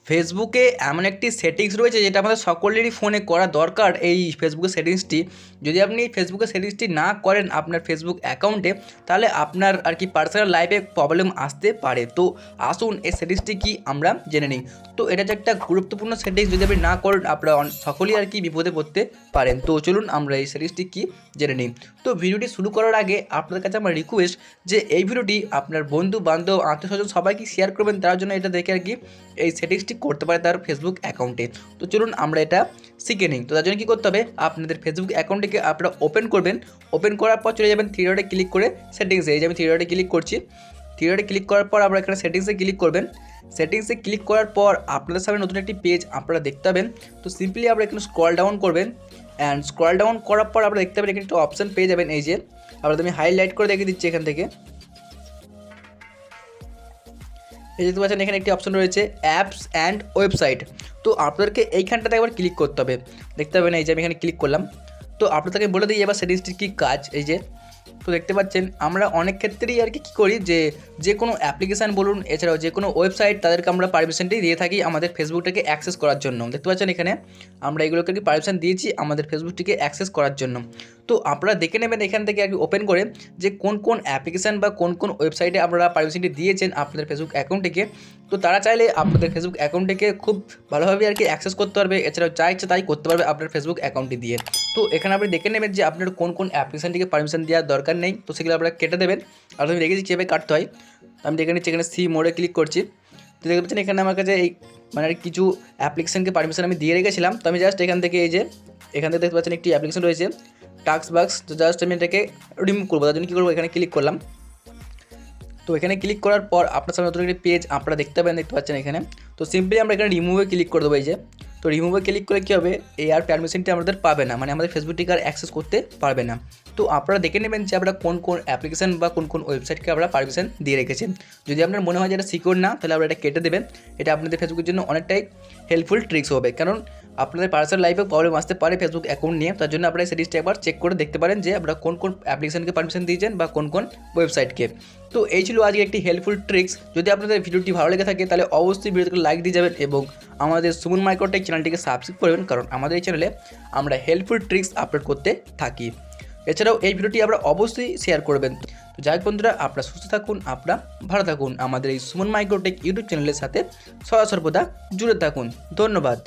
ফেসবুকে এমন একটি সেটিংস রয়েছে যেটা আমাদের সকলেরই ফোনে করা দরকার। এই ফেসবুকের সেটিংসটি যদি আপনি ফেসবুকের সেটিংসটি না করেন আপনার ফেসবুক অ্যাকাউন্টে, তাহলে আপনার আর কি পার্সোনাল লাইফে প্রবলেম আসতে পারে। তো আসুন এই সেটিংসটি কি আমরা জেনে নিই। তো এটা যে একটা গুরুত্বপূর্ণ সেটিংস, যদি আপনি না করেন আপনারা সকলেই আর কি বিপদে পড়তে পারেন। তো চলুন আমরা এই সেটিংসটি কি জেনে নিই। তো ভিডিওটি শুরু করার আগে আপনাদের কাছে আমার রিকোয়েস্ট যে এই ভিডিওটি আপনার বন্ধু বান্ধব আত্মীয় স্বজন সবাইকে শেয়ার করবেন, তার জন্য এটা দেখে আর কি এই সেটিংসটি করতে পারে তার ফেসবুক অ্যাকাউন্টে। তো চলুন আমরা এটা শিখে নিই। তো তার জন্য কী করতে হবে, আপনাদের ফেসবুক অ্যাকাউন্টটিকে আপনারা ওপেন করবেন। ওপেন করার পর চলে যাবেন থ্রি ডটে ক্লিক করে সেটিংসে। এই যে আমি থ্রি ডটে ক্লিক করছি। থ্রি ডটে ক্লিক করার পর আপনারা এখানে সেটিংসে ক্লিক করবেন। সেটিংসে ক্লিক করার পর আপনাদের সামনে নতুন একটি পেজ আপনারা দেখতে পাবেন। তো সিম্পলি আপনারা এখানে স্ক্রল ডাউন করবেন। অ্যান্ড স্ক্রল ডাউন করার পর আপনারা দেখতে পাবেন এখানে একটা অপশান পেয়ে যাবেন। এই যে আপনাদের আমি হাইলাইট করে দেখিয়ে দিচ্ছি এখান থেকে। এই দেখতে পাচ্ছেন এখানে একটি অপশন রয়েছে অ্যাপস অ্যান্ড ওয়েবসাইট। তো আপনাদেরকে এইখানটাতে একবার ক্লিক করতে হবে। দেখতে পাবেন এই যে আমি এখানে ক্লিক করলাম। তো আপনাদেরকে বলে দিই এবার সেটিংসটির কী কাজ। এই যে তো দেখতে পাচ্ছেন আমরা অনেক ক্ষেত্রেই আর কি কী করি, যে কোনো অ্যাপ্লিকেশান বলুন, এছাড়াও যে কোনো ওয়েবসাইট তাদেরকে আমরা পারমিশনটি দিয়ে থাকি আমাদের ফেসবুকটাকে অ্যাক্সেস করার জন্য। দেখতে পাচ্ছেন এখানে আমরা এগুলোকে আর কি পারমিশন দিয়েছি আমাদের ফেসবুকটিকে অ্যাক্সেস করার জন্য। তো আপনারা দেখে নেবেন এখান থেকে আর কি ওপেন করে যে কোন কোন অ্যাপ্লিকেশান বা কোন কোন ওয়েবসাইটে আপনারা পারমিশনটি দিয়েছেন আপনাদের ফেসবুক অ্যাকাউন্টটিকে। তো তারা চাইলে আপনাদের ফেসবুক অ্যাকাউন্টটিকে খুব ভালোভাবে আর কি অ্যাক্সেস করতে পারবে, এছাড়াও যা ইচ্ছে তাই করতে পারবে আপনার ফেসবুক অ্যাকাউন্টটি দিয়ে। তো এখানে আপনি দেখে নেবেন যে আপনার কোন কোন অ্যাপ্লিকেশানটিকে পারমিশন দেওয়ার দরকার নেই, তো সেগুলো আপনারা কেটে দেবেন। আর আমি রেখেছি কীভাবে কাটতে হয়। আমি দেখে নিচ্ছি এখানে সি মোডে ক্লিক করছি। তো দেখতে পাচ্ছেন এখানে আমার কাছে এই মানে কিছু অ্যাপ্লিকেশানকে পারমিশন আমি দিয়ে রেখেছিলাম। তো আমি জাস্ট এখান থেকে এই যে এখান থেকে দেখতে পাচ্ছেন একটি অ্যাপ্লিকেশান রয়েছে টাস্ক বাক্স। তো জাস্ট আমি এটাকে রিমুভ করবো। তার জন্য কী করবো, এখানে ক্লিক করলাম। তো এখানে ক্লিক করার পর আপনার সামনে নতুন একটি পেজ আপনারা দেখতে পাবেন, দেখতে পাচ্ছেন এখানে। তো সিম্পলি আমরা এখানে রিমুভে ক্লিক করে দেবো। এই যে তো রিমুভে ক্লিক করে কী হবে, এই আর পারমিশনটি আমাদের পাবে না, মানে আমাদের ফেসবুকটিকে আর অ্যাক্সেস করতে পারবে না। তো আপনারা দেখে নেবেন যে আপনারা কোন কোন অ্যাপ্লিকেশান বা কোন কোন ওয়েবসাইটকে আপনারা পারমিশন দিয়ে রেখেছেন। যদি আপনার মনে হয় যে এটা সিকিউর না, তাহলে আপনারা এটা কেটে দেবেন। এটা আপনাদের ফেসবুকের জন্য অনেকটাই হেল্পফুল ট্রিক্স হবে, কারণ আপনাদের পার্সোনাল লাইফে প্রবলেম আসতে পারে ফেসবুক অ্যাকাউন্ট নিয়ে। তার জন্য আপনারা সেটিংসটা একবার চেক করে দেখতে পারেন যে আপনারা কোন কোন অ্যাপ্লিকেশানকে পারমিশন দিয়েছেন বা কোন কোন ওয়েবসাইটকে। তো এই ছিল আজকে একটি হেল্পফুল ট্রিক্স। যদি আপনাদের ভিডিওটি ভালো লেগে থাকে তাহলে অবশ্যই ভিডিওটিকে লাইক দিয়ে যাবেন এবং আমাদের সুমন মাইক্রোটেক চ্যানেলটিকে সাবস্ক্রাইব করবেন, কারণ আমাদের এই চ্যানেলে আমরা হেল্পফুল ট্রিক্স আপলোড করতে থাকি। এছাড়াও এই ভিডিওটি আপনারা অবশ্যই শেয়ার করবেন। তো যাই হোক বন্ধুরা, আপনারা সুস্থ থাকুন, আপনারা ভালো থাকুন, আমাদের এই সুমন মাইক্রোটেক ইউটিউব চ্যানেলের সাথে সদা সর্বদা জুড়ে থাকুন। ধন্যবাদ।